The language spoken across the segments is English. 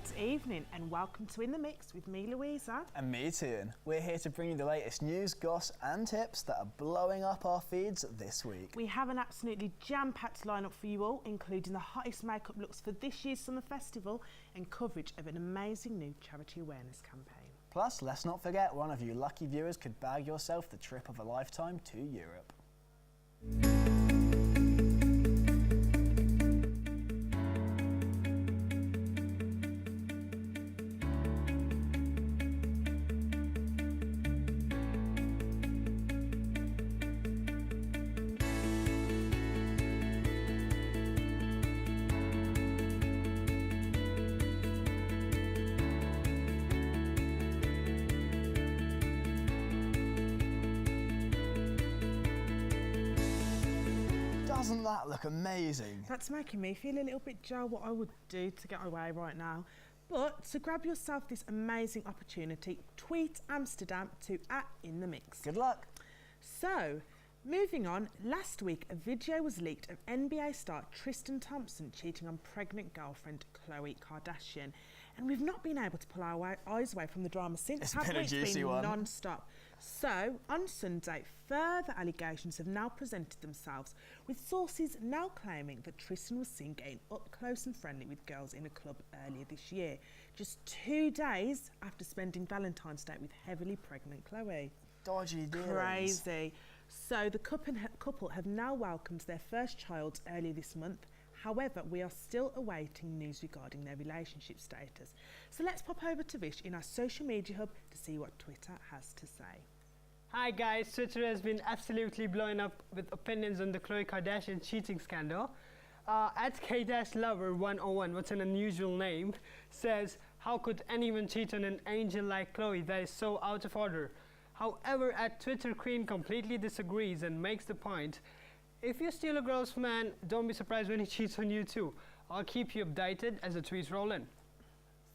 Good evening and welcome to In the Mix with me, Louisa. And me, Tian. We're here to bring you the latest news, goss and tips that are blowing up our feeds this week. We have an absolutely jam-packed lineup for you all, including the hottest makeup looks for this year's summer festival and coverage of an amazing new charity awareness campaign. Plus, let's not forget, one of you lucky viewers could bag yourself the trip of a lifetime to Europe. Doesn't that look amazing? That's making me feel a little bit jar what I would do to get away right now. But to grab yourself this amazing opportunity, tweet Amsterdam to @InTheMix. Good luck. So, moving on, last week a video was leaked of NBA star Tristan Thompson cheating on pregnant girlfriend Khloe Kardashian. And we've not been able to pull our eyes away from the drama since, It's have been we? a juicy It's been one. non-stop. So, on Sunday, further allegations have now presented themselves, with sources now claiming that Tristan was seen getting up close and friendly with girls in a club earlier this year, just 2 days after spending Valentine's Day with heavily pregnant Khloe. Dodgy dealings. Crazy. So the couple have now welcomed their first child earlier this month. However, we are still awaiting news regarding their relationship status. So let's pop over to Vish in our social media hub to see what Twitter has to say. Hi guys, Twitter has been absolutely blowing up with opinions on the Khloe Kardashian cheating scandal. At K-Lover101, what's an unusual name, says, how could anyone cheat on an angel like Khloe? That is so out of order. However, at Twitter Queen completely disagrees and makes the point, if you steal a girl's man, don't be surprised when he cheats on you too. I'll keep you updated as the tweets roll in.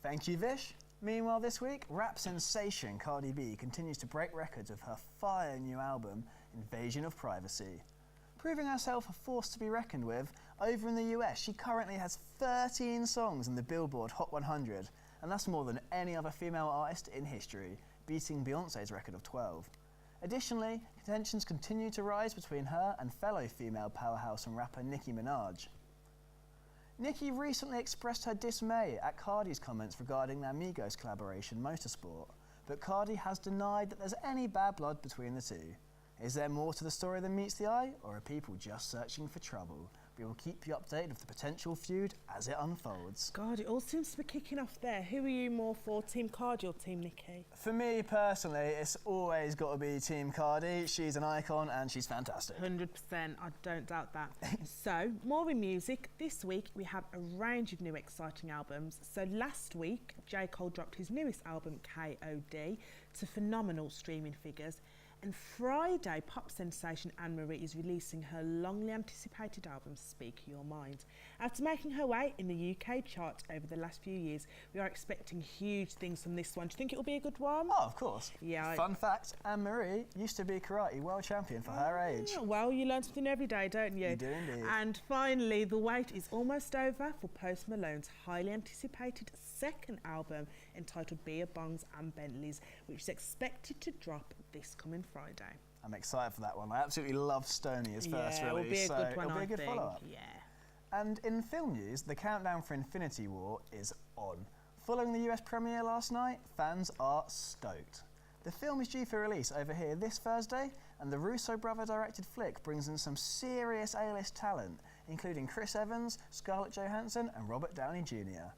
Thank you, Vish. Meanwhile this week, rap sensation Cardi B continues to break records with her fire new album, Invasion of Privacy. Proving herself a force to be reckoned with, over in the US she currently has 13 songs in the Billboard Hot 100, and that's more than any other female artist in history, beating Beyoncé's record of 12. Additionally, tensions continue to rise between her and fellow female powerhouse and rapper Nicki Minaj. Nicki recently expressed her dismay at Cardi's comments regarding their Migos collaboration Motorsport, but Cardi has denied that there's any bad blood between the two. Is there more to the story than meets the eye, or are people just searching for trouble? We will keep you updated with the potential feud as it unfolds. God, it all seems to be kicking off there. Who are you more for, Team Cardi or Team Nicki? For me personally, it's always got to be Team Cardi. She's an icon and she's fantastic. 100%, I don't doubt that. So, more in music. This week we have a range of new exciting albums. So last week, J. Cole dropped his newest album, K.O.D., to phenomenal streaming figures. And Friday, pop sensation Anne-Marie is releasing her longly anticipated album, Speak Your Mind. After making her way in the UK chart over the last few years, we are expecting huge things from this one. Do you think it will be a good one? Oh, of course. Yeah. Fun fact, Anne-Marie used to be karate world champion for her age. Well, you learn something every day, don't you? You do indeed. And finally, the wait is almost over for Post Malone's highly anticipated second album entitled Beer Bongs and Bentleys, which is expected to drop this coming Friday. I'm excited for that one. I absolutely love Stoney as first Yeah, release, it'll be a good one, it'll be a I good think. follow-up. Yeah. And in film news, the countdown for Infinity War is on. Following the US premiere last night, fans are stoked. The film is due for release over here this Thursday, and the Russo brother-directed flick brings in some serious A-list talent, including Chris Evans, Scarlett Johansson and Robert Downey Jr.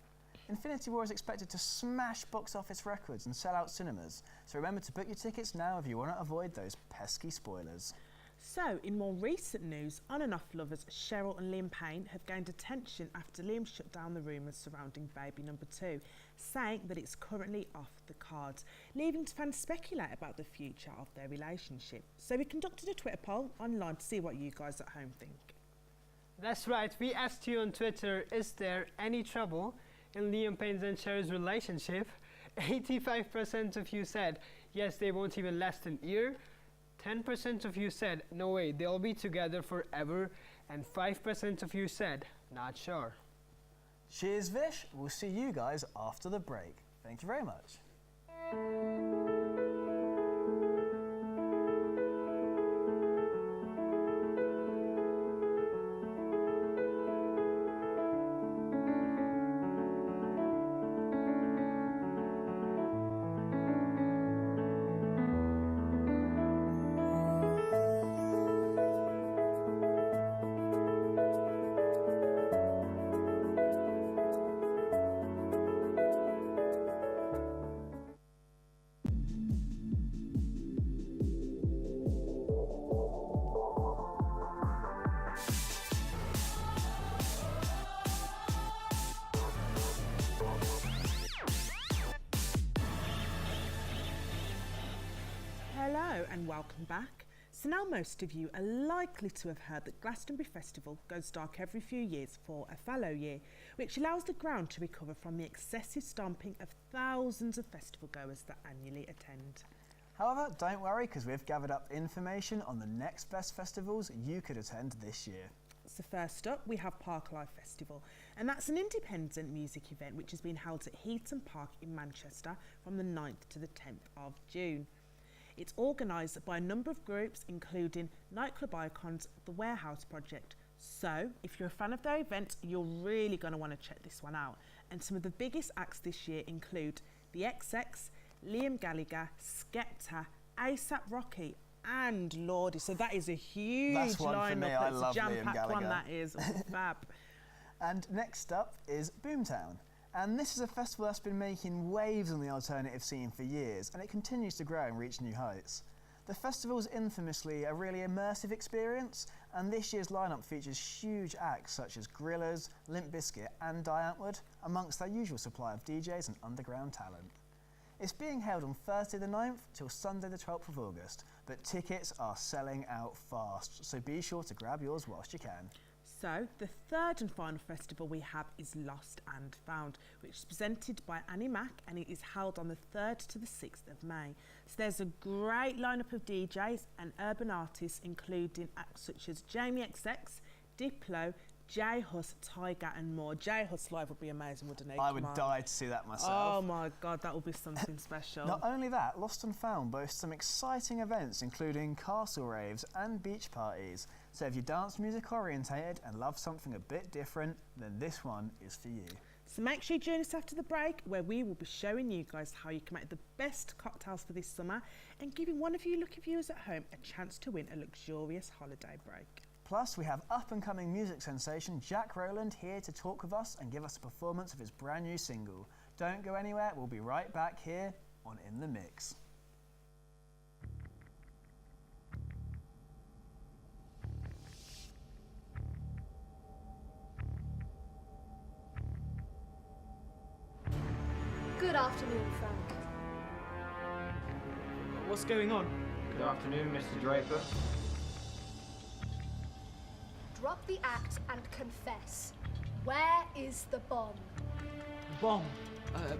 Infinity War is expected to smash box office records and sell out cinemas, so remember to book your tickets now if you want to avoid those pesky spoilers. So, in more recent news, on and off lovers Cheryl and Liam Payne have gained attention after Liam shut down the rumours surrounding baby number 2, saying that it's currently off the cards, leaving fans speculate about the future of their relationship. So we conducted a Twitter poll online to see what you guys at home think. That's right, we asked you on Twitter, is there any trouble in Liam Payne's and Cher's relationship? 85% of you said, yes, they won't even last an year. 10% of you said, no way, they'll be together forever. And 5% of you said, not sure. Cheers, Vish. We'll see you guys after the break. Thank you very much. Hello and welcome back. So now most of you are likely to have heard that Glastonbury Festival goes dark every few years for a fallow year, which allows the ground to recover from the excessive stomping of thousands of festival goers that annually attend. However, don't worry, because we've gathered up information on the next best festivals you could attend this year. So first up, we have Parklife Festival, and that's an independent music event which has been held at Heaton Park in Manchester from the 9th to the 10th of June. It's organised by a number of groups, including Nightclub Icons, The Warehouse Project. So, if you're a fan of their events, you're really going to want to check this one out. And some of the biggest acts this year include The XX, Liam Gallagher, Skepta, A$AP Rocky, and Lordi. So that is a huge That's one for me. lineup. I That's love a Liam jam-packed one, Gallagher. that is. Fab. And next up is Boomtown. And this is a festival that's been making waves on the alternative scene for years, and it continues to grow and reach new heights. The festival is infamously a really immersive experience, and this year's lineup features huge acts such as Gorillaz, Limp Bizkit and Die Antwoord, amongst their usual supply of DJs and underground talent. It's being held on Thursday the 9th till Sunday the 12th of August, but tickets are selling out fast, so be sure to grab yours whilst you can. So, the third and final festival we have is Lost and Found, which is presented by Annie Mac, and it is held on the 3rd to the 6th of May. So there's a great lineup of DJs and urban artists, including acts such as Jamie XX, Diplo, J Hus, Tyga and more. J Hus live would be amazing, wouldn't he? I Come would on. die to see that myself. Oh my God, that would be something special. Not only that, Lost and Found boasts some exciting events including castle raves and beach parties. So if you're dance music orientated and love something a bit different, then this one is for you. So make sure you join us after the break, where we will be showing you guys how you can make the best cocktails for this summer and giving one of you lucky viewers at home a chance to win a luxurious holiday break. Plus, we have up-and-coming music sensation Jack Rowland here to talk with us and give us a performance of his brand new single. Don't go anywhere, we'll be right back here on In The Mix. Good afternoon, Frank. What's going on? Good afternoon, Mr. Draper. Drop the act and confess. Where is the bomb? Bomb?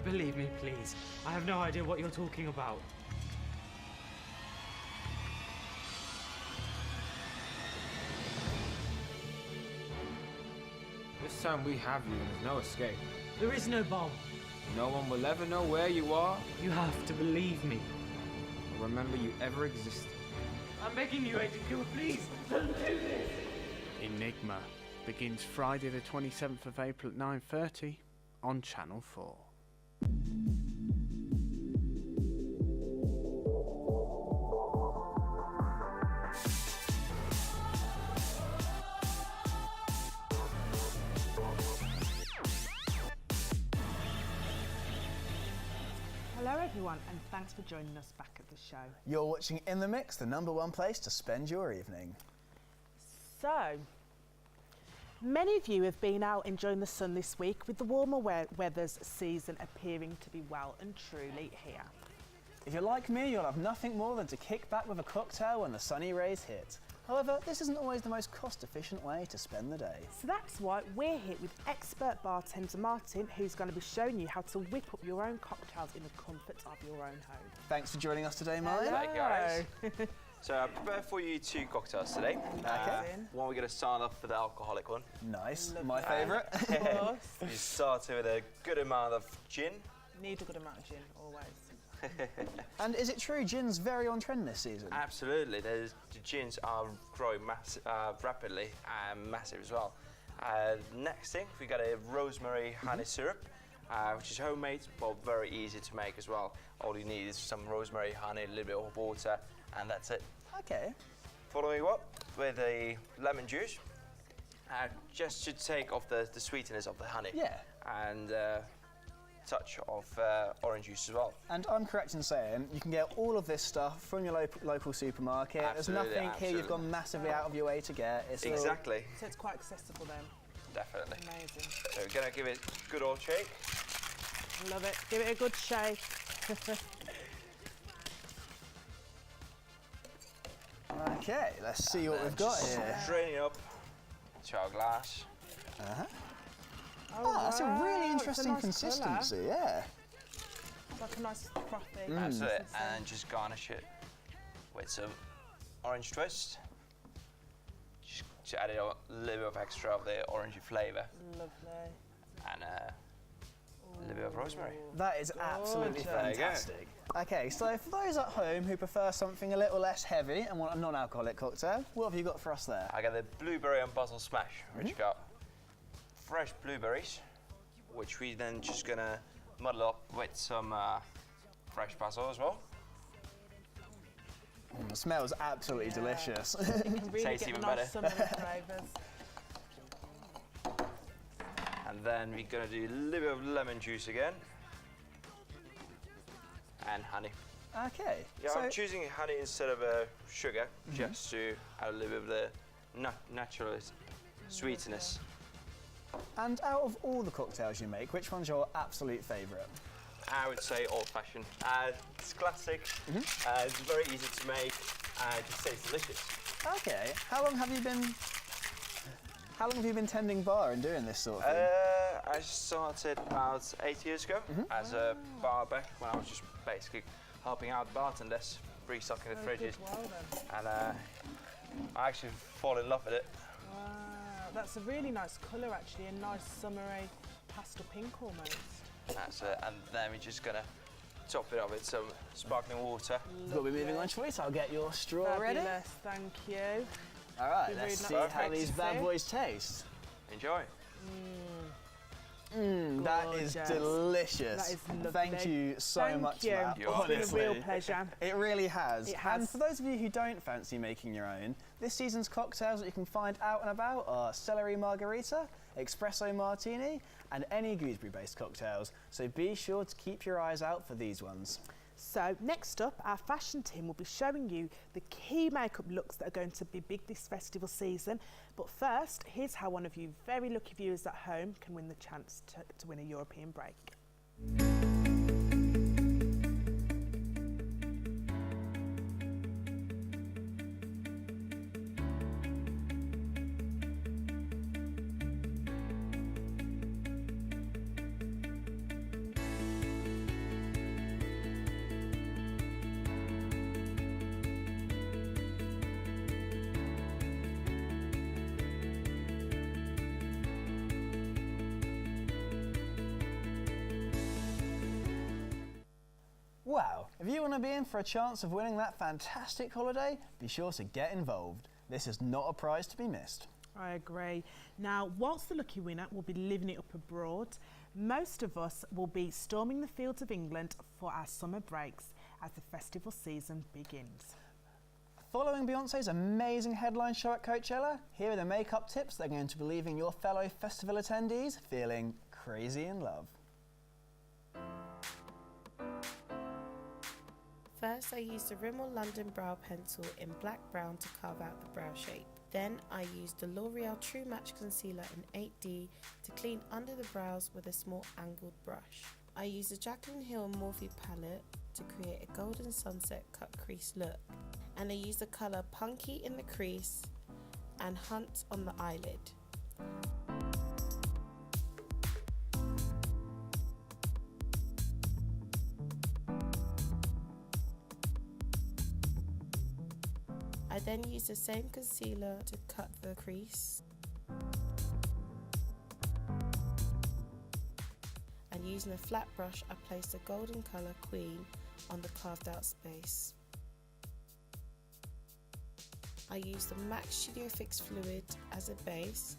Believe me, please. I have no idea what you're talking about. This time we have you, and there's no escape. There is no bomb. No one will ever know where you are You have to believe me. or remember you ever existed. I'm begging you, Agent Cooper, please. Don't do this. Enigma begins Friday the 27th of April at 9:30 on Channel 4. Hello everyone, and thanks for joining us back at the show. You're watching In The Mix, the #1 place to spend your evening. So, many of you have been out enjoying the sun this week, with the warmer weather's season appearing to be well and truly here. If you're like me, you'll have nothing more than to kick back with a cocktail when the sunny rays hit. However, this isn't always the most cost-efficient way to spend the day. So that's why we're here with expert bartender Martin, who's going to be showing you how to whip up your own cocktails in the comfort of your own home. Thanks for joining us today, Martin. Hello. So I prepared for you 2 cocktails today. Amazing. One we're going to start off with the alcoholic one. Nice. Lovely. My favourite. Of course. You start with a good amount of gin. Need a good amount of gin, always. And is it true gin's very on trend this season? Absolutely. The gins are growing rapidly and massive as well. Next thing, we got a rosemary honey syrup, which is homemade but very easy to make as well. All you need is some rosemary, honey, a little bit of water, and that's it. Okay. Following up with a lemon juice, just to take off the sweetness of the honey. Yeah. And touch of orange juice as well. And I'm correct in saying you can get all of this stuff from your local supermarket. Absolutely, There's nothing here you've gone massively out of your way to get. It's Exactly. So it's quite accessible then. Definitely. Amazing. So we're going to give it a good old shake. Love it. Give it a good shake. Okay, let's see what we've got here. Strain it up to our glass. Oh, that's a wow, really it's a interesting nice consistency, yeah. It's like a nice frothy. Absolutely. And just garnish it with some orange twist. Just to add a little bit of extra of the orangey flavour. Lovely. And a little bit of rosemary. That is absolutely Gorgeous. There you go. fantastic. Okay, so for those at home who prefer something a little less heavy and want a non-alcoholic cocktail, what have you got for us there? I got the blueberry and basil smash, which got fresh blueberries, which we then just gonna muddle up with some fresh basil as well. It smells absolutely delicious. You can really Tastes get even nice better. summery flavours. And then we're gonna do a little bit of lemon juice again. And honey. Okay, Yeah, so I'm choosing honey instead of sugar, just to add a little bit of the natural sweetness. and out of all the cocktails you make, which one's your absolute favourite? I would say old-fashioned. It's classic, it's very easy to make, it just tastes delicious. Okay, how long have you been tending bar and doing this sort of thing? I started about 8 years ago as a barber when I was just basically helping out bartenders, restocking the fridges, Well then. and I actually fall in love with it. Wow, that's a really nice colour actually, a nice summery pastel pink almost. That's it, and then we're just gonna top it off with some sparkling water. We'll be moving on, choice. I'll get your straw ready. Fabulous, thank you. All right, Be let's really see how nice. these bad boys taste. Enjoy. That is Gorgeous. delicious. That is lovely. Thank you so Thank much you. for that. You're It's been a honestly. real pleasure. It really has. It has. And for those of you who don't fancy making your own, this season's cocktails that you can find out and about are celery margarita, espresso martini, and any gooseberry-based cocktails. So be sure to keep your eyes out for these ones. So next up, our fashion team will be showing you the key makeup looks that are going to be big this festival season. But first, here's how one of you very lucky viewers at home can win the chance to win a European break. Wow, if you want to be in for a chance of winning that fantastic holiday, be sure to get involved. This is not a prize to be missed. I agree. Now, whilst the lucky winner will be living it up abroad, most of us will be storming the fields of England for our summer breaks as the festival season begins. Following Beyoncé's amazing headline show at Coachella, here are the makeup tips that are going to be leaving your fellow festival attendees feeling crazy in love. First, I used the Rimmel London Brow Pencil in black brown to carve out the brow shape. Then I used the L'Oreal True Match Concealer in 8D to clean under the brows with a small angled brush. I used the Jaclyn Hill Morphe palette to create a golden sunset cut crease look. And I used the colour Punky in the crease and Hunt on the eyelid. I then used the same concealer to cut the crease. And using a flat brush, I placed the golden colour Queen on the carved out space. I used the MAC Studio Fix Fluid as a base.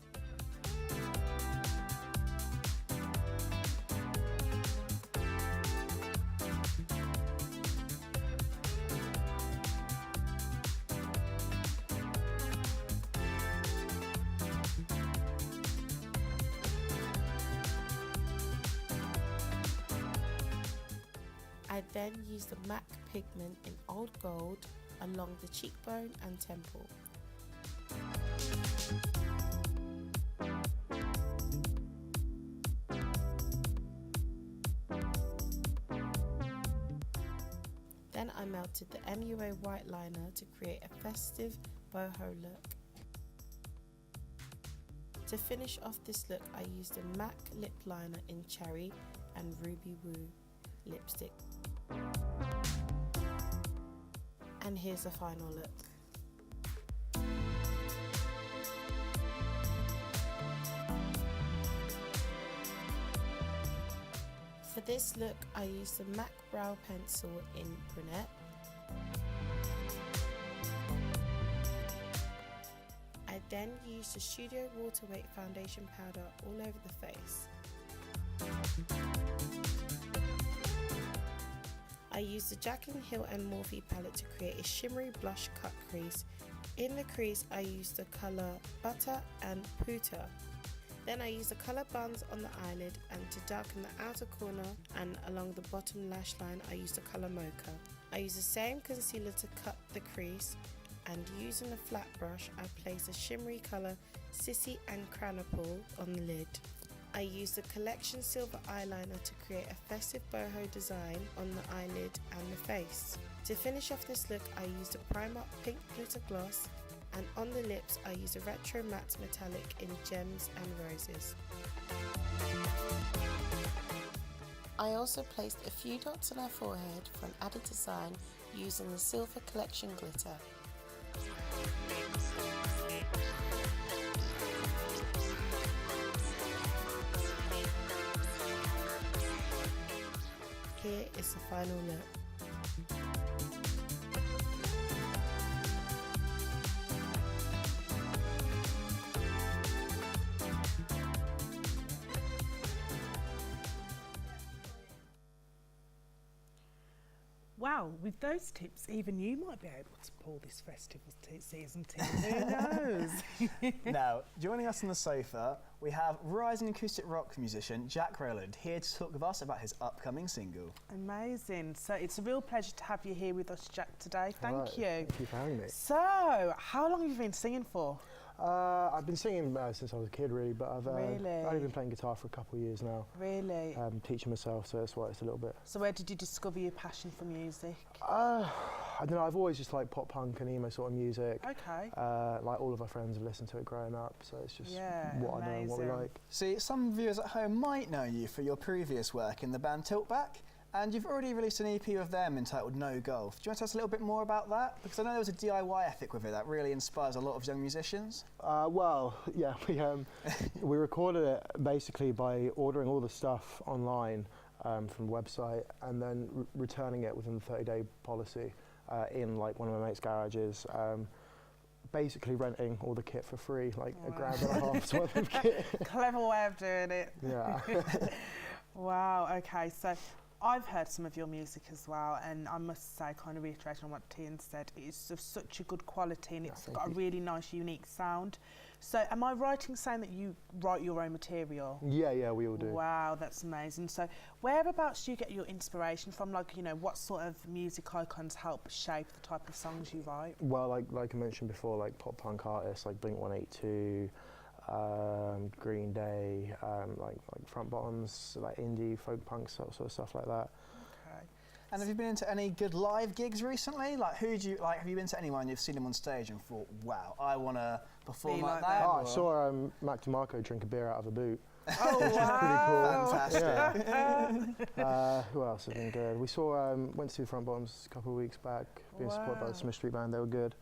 I then used the MAC pigment in Old Gold along the cheekbone and temple. Then I melted the MUA white liner to create a festive boho look. To finish off this look, I used a MAC lip liner in Cherry and Ruby Woo lipstick. And here's the final look. For this look, I used the MAC brow pencil in brunette. I then used the Studio Water Weight foundation powder all over the face. I used the Jaclyn Hill and Morphe palette to create a shimmery blush cut crease. In the crease, I used the colour Butter and Puta. Then I used the colour Buns on the eyelid, and to darken the outer corner and along the bottom lash line, I used the colour Mocha. I used the same concealer to cut the crease, and using a flat brush, I placed a shimmery colour Sissy and Cranapole on the lid. I used the Collection Silver Eyeliner to create a festive boho design on the eyelid and the face. To finish off this look, I used a Primark Pink Glitter Gloss, and on the lips I used a Retro Matte Metallic in Gems and Roses. I also placed a few dots on her forehead for an added design using the Silver Collection Glitter. Here is the final look. Wow, with those tips, even you might be able to pull this festival season team. Who knows? Now, joining us on the sofa, we have rising acoustic rock musician Jack Rowland here to talk with us about his upcoming single. Amazing. So it's a real pleasure to have you here with us, Jack, today. Thank you. Thank you for having me. So, how long have you been singing for? I've been singing since I was a kid, really, but I've Really? only been playing guitar for a couple of years now. Really? Teaching myself, so that's why it's a little bit. So where did you discover your passion for music? I don't know, I've always just liked pop punk and emo sort of music. Okay. Like all of our friends have listened to it growing up, so it's just what I know and what we amazing. like. See, some viewers at home might know you for your previous work in the band Tiltback, and you've already released an EP with them entitled No Golf. Do you want to tell us a little bit more about that? Because I know there was a DIY ethic with it that really inspires a lot of young musicians. Well, yeah, we recorded it basically by ordering all the stuff online from the website and then returning it within the 30-day policy in like one of my mates' garages. Basically renting all the kit for free, like $1.50 worth of kit. Clever way of doing it. Yeah. Wow, okay, so I've heard some of your music as well, and I must say, kind of reiterating on what Tian said, it's of such a good quality and it's got a really nice, unique sound. So am I right in saying that you write your own material? Yeah, we all do. Wow, that's amazing. So whereabouts do you get your inspiration from? Like, you know, what sort of music icons help shape the type of songs you write? Well, like I mentioned before, like pop punk artists like Blink-182, Green Day, like Front Bottoms, like indie, folk punk, sort of stuff like that. Okay. And have you been into any good live gigs recently? Like, who do you like? Have you been to anyone you've seen them on stage and thought, wow, I want to perform like that? Oh, I saw Mac DeMarco drink a beer out of a boot. Oh, wow. Fantastic. Yeah. Who else has been good? We saw went to Front Bottoms a couple of weeks back, being supported by the Smith Street Band. They were good.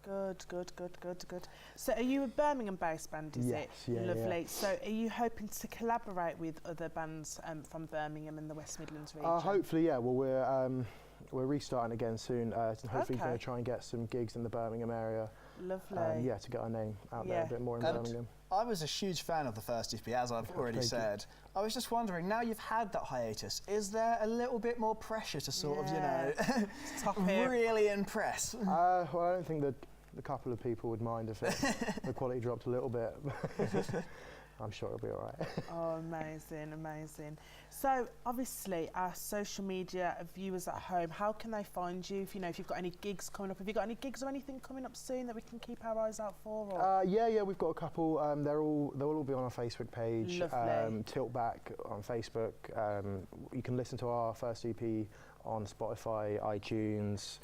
Good, good, good, good, good. So are you a Birmingham-based band, is it? Yes, yeah, Lovely. yeah. So are you hoping to collaborate with other bands from Birmingham and the West Midlands region? Hopefully, yeah. Well, we're restarting again soon, and hopefully going to try and get some gigs in the Birmingham area. Lovely. Yeah, to get our name out there a bit more in Birmingham. I was a huge fan of the first EP, as I've already said. I was just wondering, now you've had that hiatus, is there a little bit more pressure to sort of, you know, really impress? Well, I don't think that a couple of people would mind if the quality dropped a little bit. I'm sure it'll be all right. Oh, amazing, amazing. So, obviously, our social media viewers at home, how can they find you? If you've got any gigs coming up, have you got any gigs or anything coming up soon that we can keep our eyes out for? Or? Yeah, we've got a couple. They'll all be on our Facebook page. Lovely. Tilt Back on Facebook. You can listen to our first EP on Spotify, iTunes.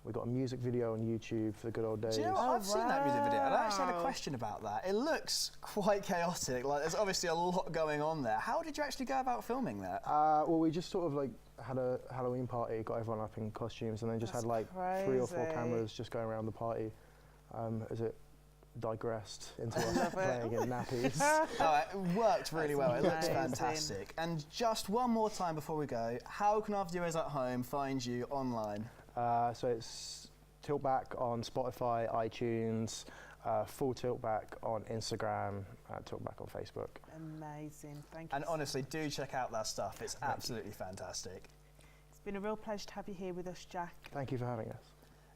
We've got a music video on YouTube for the good old days. Do you know what? I've seen that music video, and I actually had a question about that. It looks quite chaotic. Like, there's obviously a lot going on there. How did you actually go about filming that? Well, we just sort of like had a Halloween party, got everyone up in costumes, and then just had like 3 or 4 cameras just going around the party as it digressed into us playing in nappies. It worked really well. It looks fantastic. And just one more time before we go, how can our viewers at home find you online? So it's Tilt Back on Spotify, iTunes, Full Tilt Back on Instagram, Tilt Back on Facebook. Amazing, thank you. And honestly, do check out that stuff. It's absolutely fantastic. It's been a real pleasure to have you here with us, Jack. Thank you for having us.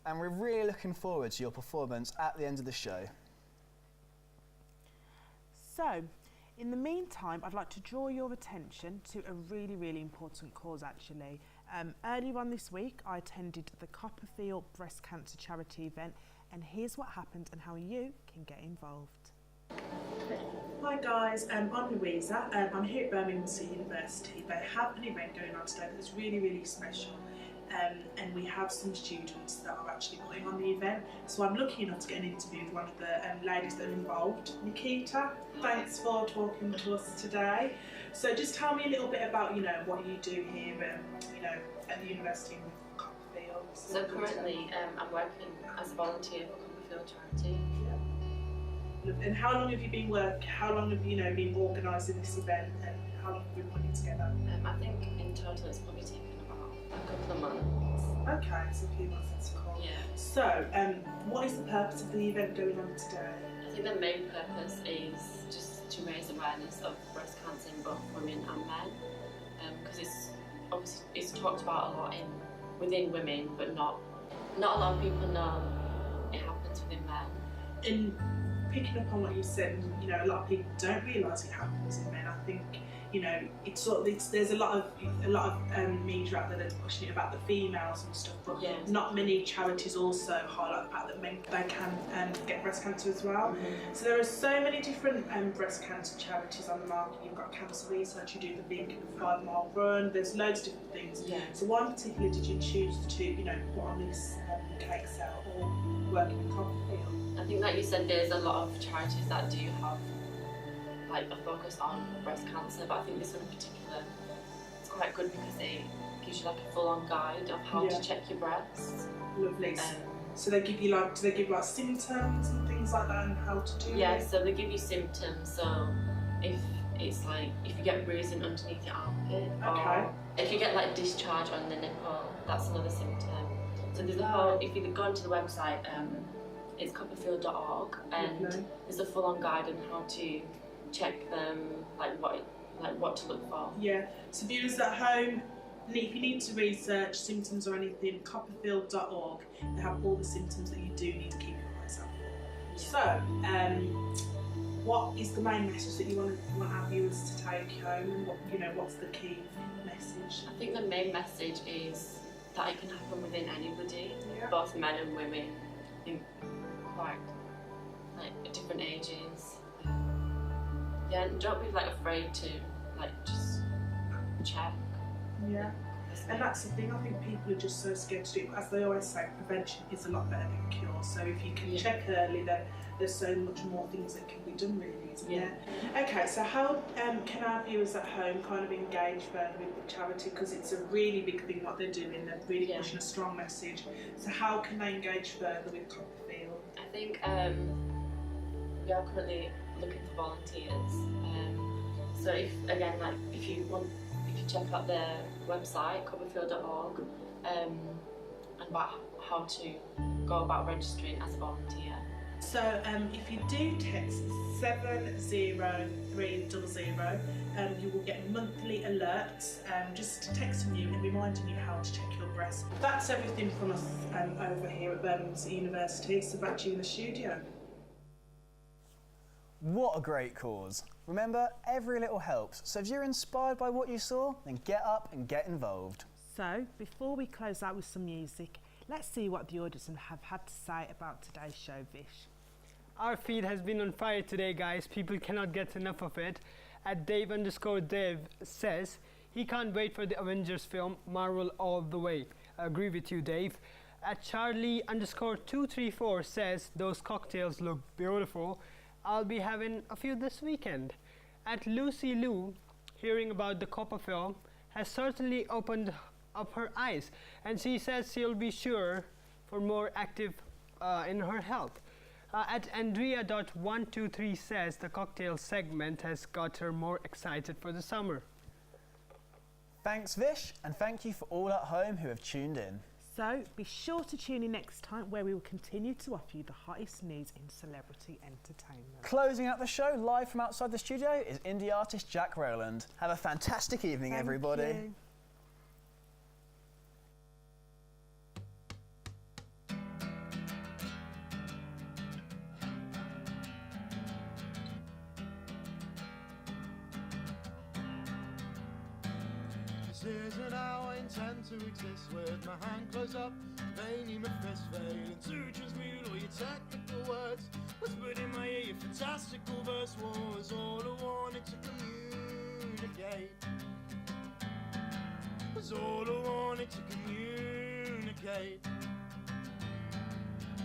And we're really looking forward to your performance at the end of the show. So, in the meantime, I'd like to draw your attention to a really, really important cause, actually. Earlier on this week, I attended the Copperfield Breast Cancer Charity event, and here's what happened and how you can get involved. Hi guys, I'm Louisa. I'm here at Birmingham City University. They have an event going on today that's really, really special. And we have some students that are actually putting on the event. So I'm lucky enough to get an interview with one of the ladies that are involved. Nikita, thanks for talking to us today. So just tell me a little bit about, what you do here, at the University of Copperfield. So currently I'm working as a volunteer for Copperfield Charity. And how long have you been been organising this event, and how long have you been putting it together? I think in total it's probably taken about a couple of months. Okay, so a few months, that's cool. Yeah. So, what is the purpose of the event going on today? I think the main purpose is just to raise awareness of breast cancer in both women and men, because it's talked about a lot within women, but not a lot of people know it happens within men. In picking up on what you said, a lot of people don't realise it happens in men. I think there's a lot of media out there that's pushing it about the females and stuff, but not many charities also highlight the fact that men can get breast cancer as well. So there are so many different breast cancer charities on the market. You've got Cancer Research, you do the big 5 mile run. There's loads of different things. So why in particular did you choose to put on this cake sale or work in Copperfield? I think, like you said, there's a lot of charities that do have like a focus on breast cancer, but I think this one in particular is quite good because it gives you like a full-on guide of how to check your breasts. Lovely. So they give you symptoms and things like that, and how to do it? Yeah, so they give you symptoms. So if it's like if you get bruising underneath your armpit, or if you get like discharge on the nipple, that's another symptom. So there's a whole. If you go onto the website, it's copperfield.org, and there's a full-on guide on how to check them, like what to look for. Yeah. So viewers at home, if you need to research symptoms or anything, copperfield.org. They have all the symptoms that you do need to keep your eyes out for. So, what is the main message that you want our viewers to take home, and what's the key message? I think the main message is that it can happen within anybody, both men and women, in quite different ages. Yeah, and don't be afraid to just check. Yeah. And that's the thing, I think people are just so scared to do it. As they always say, prevention is a lot better than cure. So if you can check early, then there's so much more things that can be done, really, isn't there? Okay, so how can our viewers at home kind of engage further with the charity? Because it's a really big thing what they're doing. They're really pushing a strong message. So how can they engage further with Copperfield? think we are currently looking for volunteers. So if you check out their website, coverfield.org, and about how to go about registering as a volunteer. So if you do text 70300, you will get monthly alerts just texting you and reminding you how to check your breast. That's everything from us over here at Birmingham City University. So back to you in the studio. What a great cause. Remember, every little helps. So if you're inspired by what you saw, then get up and get involved. So before we close out with some music, let's see what the audience have had to say about today's show, Vish. Our feed has been on fire today, guys. People cannot get enough of it. At Dave_Dev says he can't wait for the Avengers film, Marvel all the way. I agree with you, Dave. At Charlie_234 says those cocktails look beautiful. I'll be having a few this weekend. At Lucy Lou, hearing about the Copper film has certainly opened up her eyes, and she says she'll be sure for more active in her health. At Andrea.123 says the cocktail segment has got her more excited for the summer. Thanks, Vish, and thank you for all at home who have tuned in. So be sure to tune in next time, where we will continue to offer you the hottest news in celebrity entertainment. Closing out the show live from outside the studio is indie artist Jack Rowland. Have a fantastic evening, everybody. You. This isn't how I intend to exist, with my hand close up, veiny my fist fading to transmute all your technical words. Whispered in my ear, your fantastical verse was all I wanted to communicate. Was all I wanted to communicate.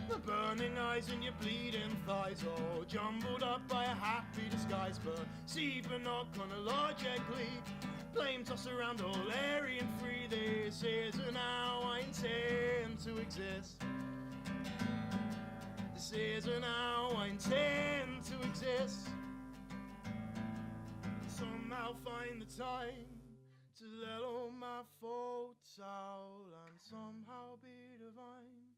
The burning eyes and your bleeding thighs, all jumbled up by a happy disguise, but see, but not chronologically. Blame toss around all airy and free. This isn't how I intend to exist. This isn't how I intend to exist. Somehow find the time to let all my faults out, and somehow be divine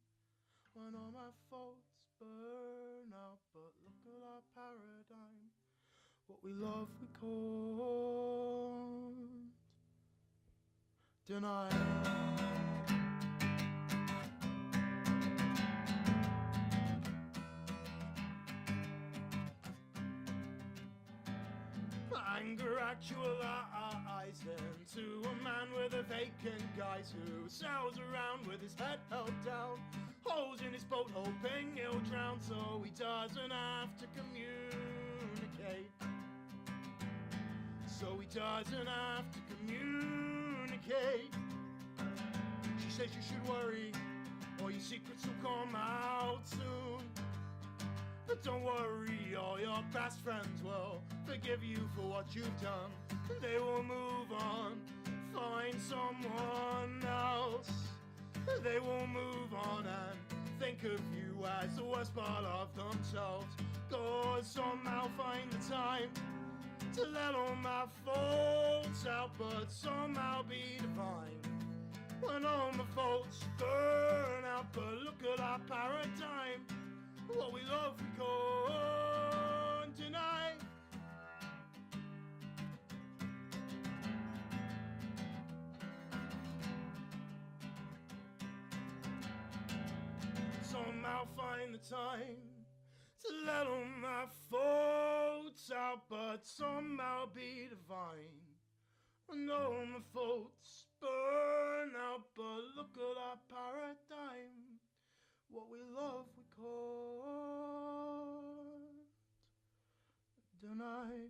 when all my faults burn out. But look at our paradigm. What we love we can't deny. Anger actualizing to a man with a vacant guise who sails around with his head held down, holes in his boat hoping he'll drown, so he doesn't have to communicate. So he doesn't have to communicate. She says you should worry, or your secrets will come out soon. But don't worry, all your best friends will forgive you for what you've done. They will move on, find someone else. They will move on and think of you as the worst part of themselves. God somehow find the time to let all my faults out, but somehow be divine when all my faults burn out. But look at our paradigm. What we love we can't deny. Somehow find the time to let all my faults out, but somehow be divine and all my faults burn out. But look at our paradigm. What we love we can't deny.